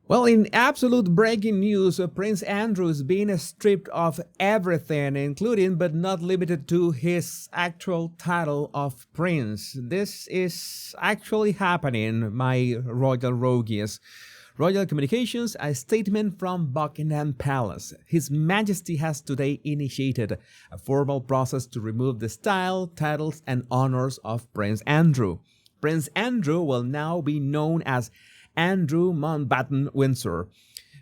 Well, in absolute breaking news, Prince Andrew is being stripped of everything, including but not limited to his actual title of prince. This is actually happening, my royal rogues. Royal Communications, a statement from Buckingham Palace. His Majesty has today initiated a formal process to remove the style, titles, and honors of Prince Andrew. Prince Andrew will now be known as Andrew Mountbatten Windsor.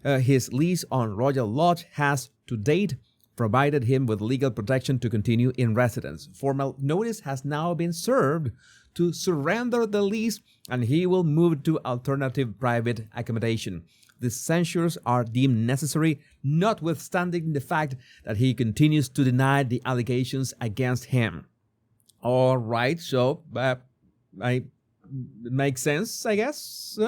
His lease on Royal Lodge has, to date, provided him with legal protection to continue in residence. Formal notice has now been served to surrender the lease, and he will move to alternative private accommodation. These censures are deemed necessary, notwithstanding the fact that he continues to deny the allegations against him. All right, so it makes sense, I guess.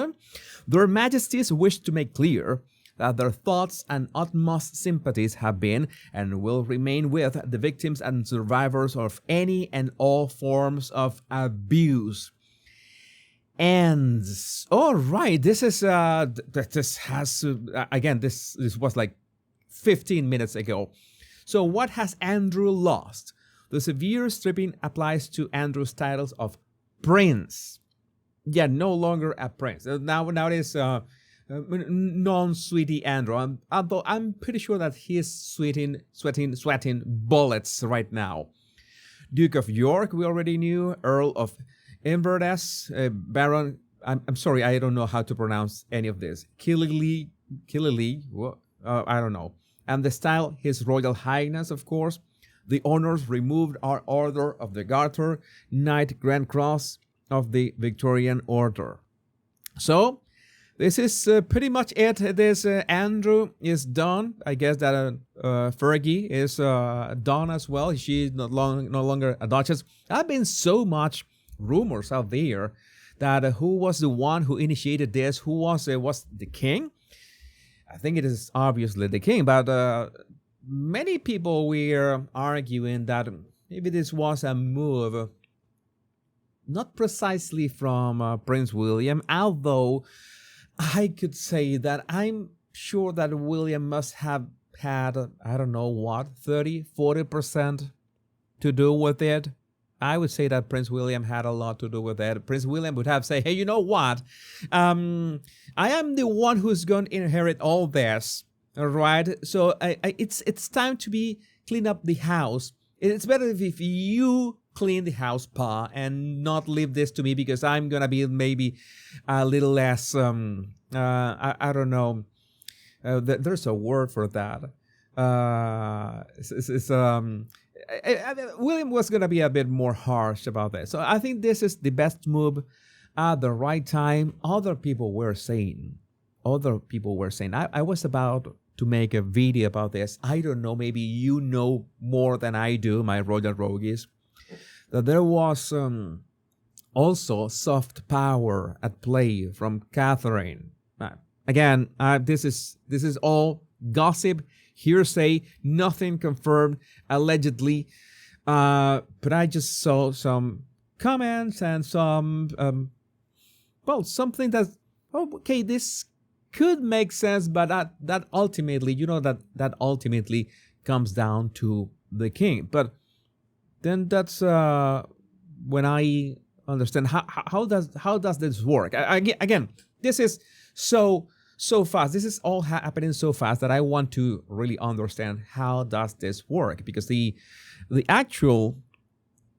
Their Majesties wish to make clear that their thoughts and utmost sympathies have been and will remain with the victims and survivors of any and all forms of abuse. And all right, this is this has again this was like 15 minutes ago. So what has Andrew lost? The severe stripping applies to Andrew's titles of prince. Yeah, no longer a prince. Nowadays, non-sweetie Andrew. Although I'm pretty sure that he is sweating bullets right now. Duke of York, we already knew. Earl of Inverness, Baron. I'm sorry, I don't know how to pronounce any of this. Killilea. I don't know. And the style, His Royal Highness, of course. The honors removed are Order of the Garter, Knight Grand Cross of the Victorian Order. So, this is pretty much it. This Andrew is done. I guess that Fergie is done as well. She's no longer a duchess. There have been so much rumors out there that who was the one who initiated this? Who was the king? I think it is obviously the king, but many people were arguing that maybe this was a move, not precisely from Prince William, although I could say that I'm sure that William must have had, I don't know what, 30-40% to do with it. I would say that Prince William had a lot to do with it. Prince William would have said, hey, you know what? I am the one who's going to inherit all this, all right? So it's time to clean up the house. It's better if you clean the house, Pa, and not leave this to me, because I'm gonna be maybe a little less I don't know, there's a word for that. William was gonna be a bit more harsh about this. So I think this is the best move at the right time. Other people were saying I was about to make a video about this. I don't know, maybe you know more than I do, my royal rogues, that there was also soft power at play from Catherine. Again, this is all gossip, hearsay, nothing confirmed, allegedly. But I just saw some comments and some something that, okay, this could make sense, but that ultimately, that ultimately comes down to the king. But then that's when I understand how does this work. Again, this is so fast. This is all happening so fast that I want to really understand how does this work, because the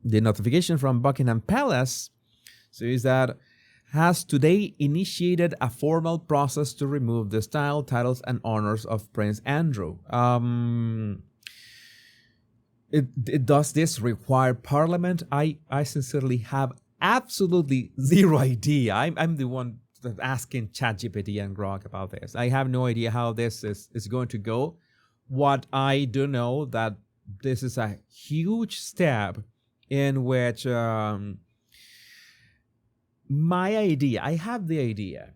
notification from Buckingham Palace says that has today initiated a formal process to remove the style, titles, and honors of Prince Andrew. Does this require Parliament? I sincerely have absolutely zero idea. I'm the one asking ChatGPT and Grok about this. I have no idea how this is going to go. What I do know that this is a huge step in which I have the idea.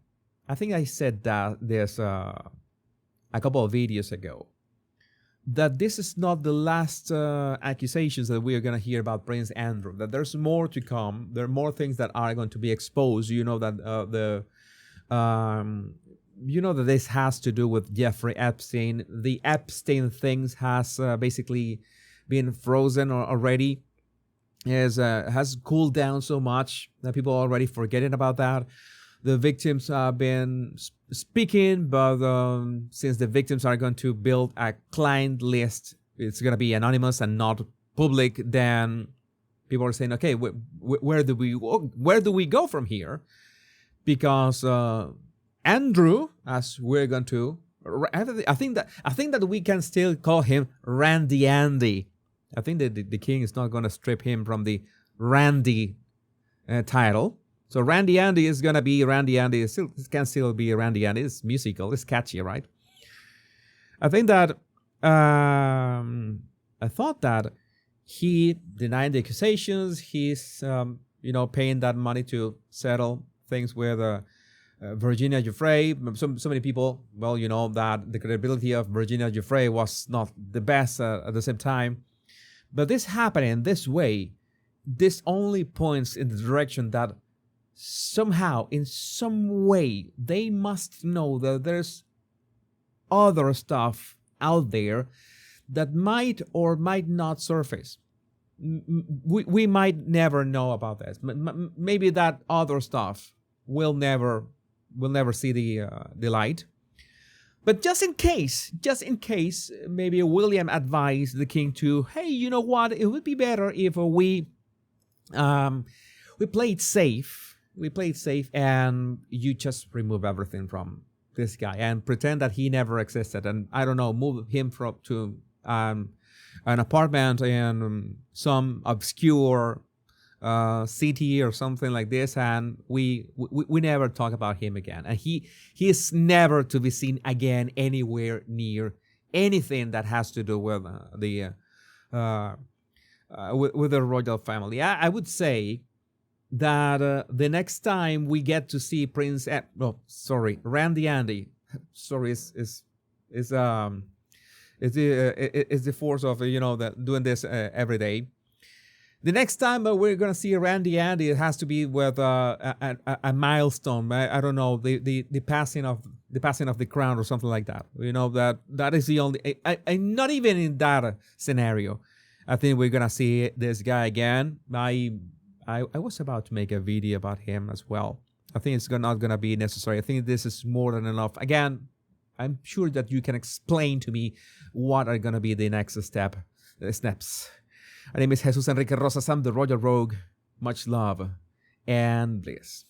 I think I said that there's a couple of videos ago, that this is not the last accusations that we are going to hear about Prince Andrew, that there's more to come. There are more things that are going to be exposed. You know that you know that this has to do with Jeffrey Epstein. The Epstein things has basically been frozen already. Has cooled down so much that people are already forgetting about that. The victims have been speaking, but since the victims are going to build a client list, it's going to be anonymous and not public, then people are saying, okay, where do we go from here? Because Andrew, as we're going to, I think that we can still call him Randy Andy. I think that the king is not going to strip him from the Randy title. So Randy Andy is going to be Randy Andy. It can still be Randy Andy. It's musical. It's catchy, right? I think that I thought that he denied the accusations. He's paying that money to settle things with Virginia Giuffre. So many people, well, you know that the credibility of Virginia Giuffre was not the best at the same time. But this happening this way, this only points in the direction that somehow, in some way, they must know that there's other stuff out there that might or might not surface. We might never know about this. Maybe that other stuff will never see the light. But just in case, maybe William advised the king to, hey, you know what? It would be better if we played safe. We played safe, and you just remove everything from this guy and pretend that he never existed. And I don't know, move him to an apartment in some obscure city or something like this, and we never talk about him again, and he is never to be seen again anywhere near anything that has to do with with the royal family. I would say that the next time we get to see Randy Andy, is the force of doing this every day. The next time we're gonna see Randy Andy, it has to be with a milestone. I don't know, the passing of the crown or something like that. You know, that is the only. I not even in that scenario. I think we're gonna see this guy again. I was about to make a video about him as well. I think it's not gonna be necessary. I think this is more than enough. Again, I'm sure that you can explain to me what are gonna be the next steps. My name is Jesus Enrique Rosas. I'm the Royal Rogue. Much love and bliss.